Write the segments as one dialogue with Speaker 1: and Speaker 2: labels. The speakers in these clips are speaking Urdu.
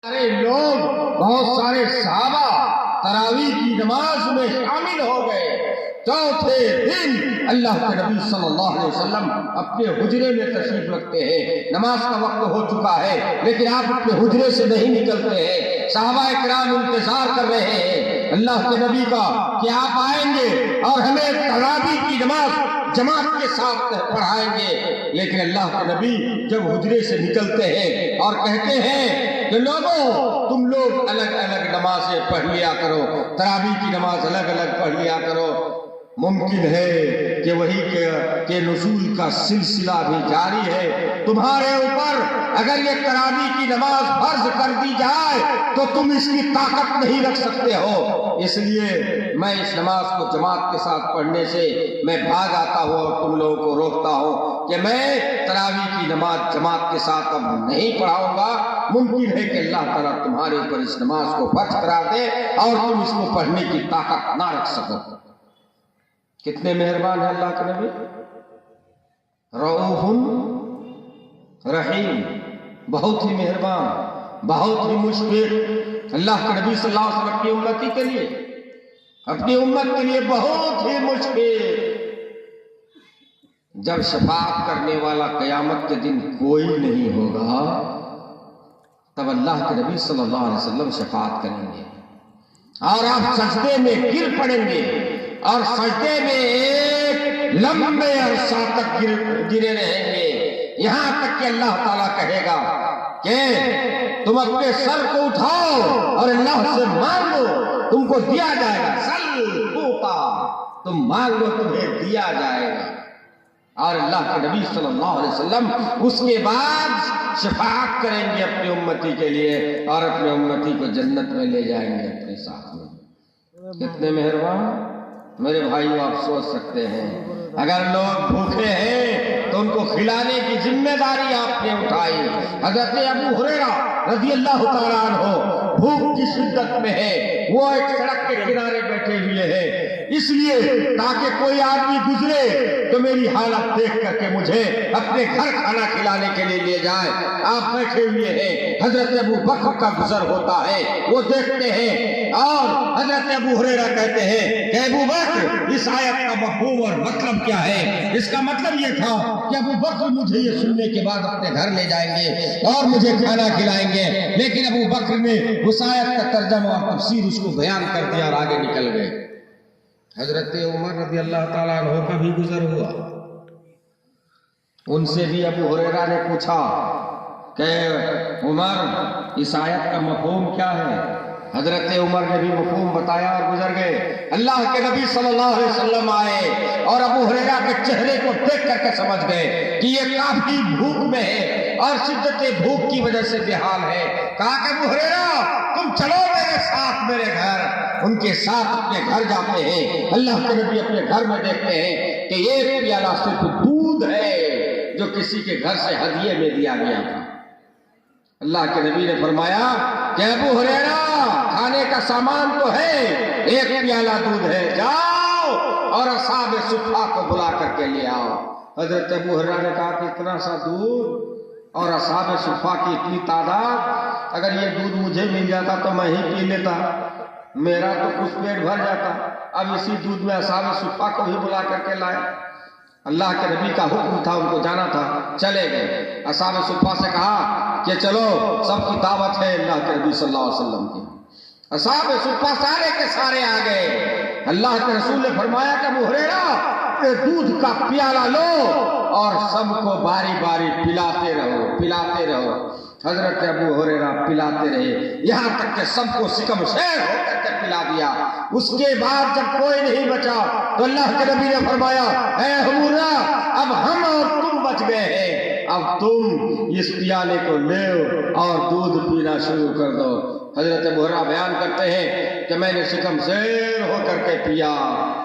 Speaker 1: سارے لوگ، بہت سارے صحابہ تراویح کی نماز میں شامل ہو گئے۔ چوتھے دن اللہ کے نبی صلی اللہ علیہ وسلم اپنے حجرے میں تشریف رکھتے ہیں۔ نماز کا وقت ہو چکا ہے لیکن آپ اپنے حجرے سے نہیں نکلتے ہیں۔ صحابہ کرام انتظار کر رہے ہیں اللہ کے نبی کا کہ آپ آئیں گے اور ہمیں تراویح کی نماز جماعت کے ساتھ پڑھائیں گے، لیکن اللہ کے نبی جب حجرے سے نکلتے ہیں اور کہتے ہیں کہ لوگوں تم لوگ الگ الگ نمازیں پڑھ لیا کرو، تراویح کی نماز الگ الگ پڑھ لیا کرو، ممکن ہے کہ وہی کے نزول کا سلسلہ بھی جاری ہے تمہارے اوپر۔ اگر یہ تراویح کی نماز فرض کر دی جائے تو تم اس کی طاقت نہیں رکھ سکتے ہو، اس لیے میں اس نماز کو جماعت کے ساتھ پڑھنے سے میں بھاگ آتا ہوں اور تم لوگوں کو روکتا ہوں کہ میں تراویح کی نماز جماعت کے ساتھ اب نہیں پڑھاؤں گا۔ ممکن ہے کہ اللہ تعالیٰ تمہارے اوپر اس نماز کو فرض کرا دے اور تم اس کو پڑھنے کی طاقت نہ رکھ سکو۔ کتنے مہربان ہیں اللہ کے نبی، رؤوف رحیم، بہت ہی مہربان، بہت ہی مشفق۔ اللہ کے نبی صلی اللہ علیہ وسلم اپنی امتی کے لیے، اپنی امت کے لیے بہت ہی مشفق۔ جب شفاعت کرنے والا قیامت کے دن کوئی نہیں ہوگا تب اللہ کے نبی صلی اللہ علیہ وسلم شفاعت کریں گے اور آپ سجدے میں گر پڑیں گے اور سجدے میں ایک لمبے عرصہ تک گرے رہیں گے، یہاں تک کہ اللہ تعالیٰ کہے گا کہ تم اپنے سر کو اٹھاؤ اور اللہ سے مانگو، تم کو دیا جائے گا، سل توتا، تم مانگو تمہیں دیا جائے گا۔ اور اللہ کے نبی صلی اللہ علیہ وسلم اس کے بعد شفاعت کریں گے اپنی امتی کے لیے اور اپنے امتی کو جنت میں لے جائیں گے اپنے ساتھ میں۔ کتنے مہربان میرے بھائیو، آپ سوچ سکتے ہیں اگر لوگ بھوکے ہیں تو ان کو کھلانے کی ذمہ داری آپ نے اٹھائی۔ حضرت ابو ہریرہ رضی اللہ تعالیٰ عنہ بھوک کی شدت میں ہے، وہ ایک سڑک کے کنارے بیٹھے ہوئے ہیں، اس لیے تاکہ کوئی آدمی گزرے تو میری حالت دیکھ کر کے مجھے اپنے گھر کھانا کھلانے کے لیے لے جائے۔ آپ بیٹھے ہوئے ہیں، حضرت ابو بکر کا گزر ہوتا ہے، وہ دیکھتے ہیں اور حضرت ابو ہریرہ کہتے ہیں کہ ابو بکر اس آیت کا مفہوم اور مطلب کیا ہے؟ اس کا مطلب یہ تھا کہ ابو بکر مجھے یہ سننے کے بعد اپنے گھر لے جائیں گے اور مجھے کھانا کھلائیں گے، لیکن ابو بکر نے اس آیت کا ترجمہ اور تفسیر اس کو بیان کر دیا اور آگے نکل گئے۔ حضرت عمر رضی اللہ تعالیٰ عنہ کا بھی گزر ہوا، ان سے بھی ابو ہریرہ نے پوچھا کہ عمر اس آیت کا مفہوم کیا ہے؟ حضرت عمر نے بھی مفہوم بتایا اور گزر گئے۔ اللہ کے نبی صلی اللہ علیہ وسلم آئے اور ابو ہریرہ کے چہرے کو دیکھ کر کے سمجھ گئے کہ یہ کافی بھوک میں ہے اور شدت بھوک کی وجہ سے بے حال ہے۔ کہا کہ ابو ہریرہ تم چلو میرے ساتھ میرے گھر۔ ان کے ساتھ اپنے گھر جاتے ہیں۔ اللہ کے نبی اپنے گھر میں دیکھتے ہیں کہ ایک پیالہ صرف دودھ ہے جو کسی کے گھر سے ہدیے میں دیا گیا تھا۔ اللہ کے نبی نے فرمایا کہ ابو ہریرہ کھانے کا سامان تو ہے، ایک پیالہ دودھ ہے، جاؤ اور اصحاب صفہ کو بلا کر کے لے آؤ۔ حضرت ابو ہریرہ نے کہا کہ اتنا سا دودھ اور اصحاب صفہ کی اتنی تعداد، اگر یہ دودھ مجھے مل جاتا تو میں ہی پی لیتا، میرا تو کچھ پیٹ بھر جاتا۔ اب اسی دودھ میں اصحاب صفہ کو بھی بلا کر کے لائے۔ اللہ کے نبی کا حکم تھا، ان کو جانا تھا، چلے گئے۔ اصحاب صفہ سے کہا کہ چلو سب کی دعوت ہے اللہ کے نبی صلی اللہ علیہ وسلم کی۔ اصحاب صفہ سارے کے سارے آ گئے۔ اللہ کے رسول نے فرمایا کہ ابو ہریرہ دودھ کا پیالہ لو اور سب کو باری باری پلاتے رہو۔ حضرت ابو ہریرہ پلاتے رہے یہاں تک کہ سب کو سکم شیر ہو کر کے پلا دیا۔ اس کے بعد جب کوئی نہیں بچا تو اللہ کے نبی نے فرمایا اے ابو ہریرہ اب ہم اور تم بچ گئے ہیں، اب تم اس پیالے کو لے اور دودھ پینا شروع کر دو۔ حضرت ابو ہریرہ بیان کرتے ہیں کہ میں نے سکم شیر ہو کر کے پیا۔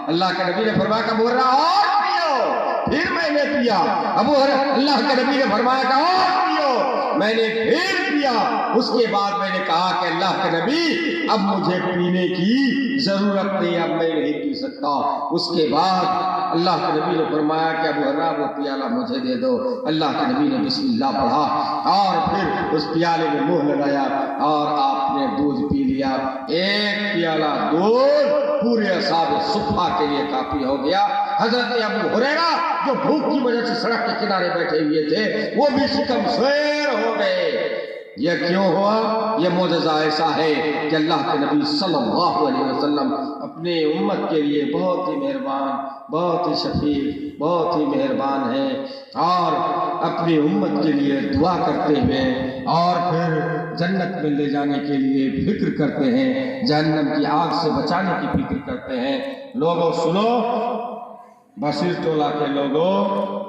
Speaker 1: اللہ کے نبی نے فرمایا کہ ابو ہریرہ اور پیو، پھر میں نے پیا۔ ابو ہریرہ اللہ کے نبی نے فرمایا کہ اور پیو، میں نے پھر پیا۔ اس کے بعد میں نے کہا کہ اللہ کے نبی اب مجھے پینے کی ضرورت نہیں، اب میں نہیں پی سکتا۔ اس کے بعد اللہ کے نبی نے فرمایا کہ ابو ہریرہ وہ پیالہ مجھے دے دو۔ اللہ کے نبی نے بسم اللہ پڑھا اور پھر اس پیالے میں منہ لگایا اور آپ نے دودھ پی لیا، ایک پیالہ دودھ پورے اصحاب صفہ کے لیے کافی ہو گیا۔ حضرت ابو ہریرہ جو بھوک کی وجہ سے سڑک کے کنارے بیٹھے ہوئے تھے وہ بھی شکم سیر ہو گئے۔ یہ کیوں ہوا؟ یہ معجزہ ایسا ہے کہ اللہ کے نبی صلی اللہ علیہ وسلم اپنے امت کے لیے بہت ہی مہربان، بہت ہی شفیق، بہت ہی مہربان ہیں، اور اپنی امت کے لیے دعا کرتے ہیں اور پھر جنت میں لے جانے کے لیے فکر کرتے ہیں، جہنم کی آگ سے بچانے کی فکر کرتے ہیں۔ لوگوں سنو، بصیر ٹولہ کے لوگوں،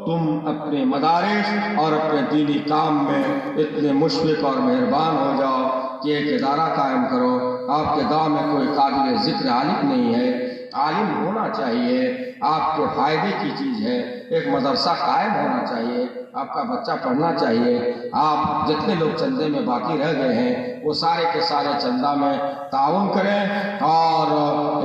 Speaker 1: تم اپنے مدارس اور اپنے دینی کام میں اتنے مشفق اور مہربان ہو جاؤ کہ ایک ادارہ قائم کرو۔ آپ کے گاؤں میں کوئی قابل ذکر عالم نہیں ہے، عالم ہونا چاہیے، آپ کے فائدے کی چیز ہے۔ ایک مدرسہ قائم ہونا چاہیے، آپ کا بچہ پڑھنا چاہیے۔ آپ جتنے لوگ چندے میں باقی رہ گئے ہیں وہ سارے کے سارے چندہ میں تعاون کریں اور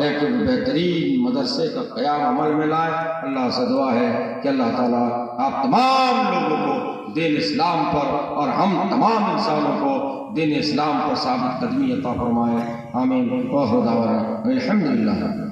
Speaker 1: ایک بہترین مدرسے کا قیام عمل میں لائیں۔ اللہ سے دعا ہے کہ اللہ تعالیٰ آپ تمام لوگوں کو دین اسلام پر اور ہم تمام انسانوں کو دین اسلام پر ثابت قدمی عطا فرمائے۔ آمین۔ وآخر دعوانا الحمدللہ۔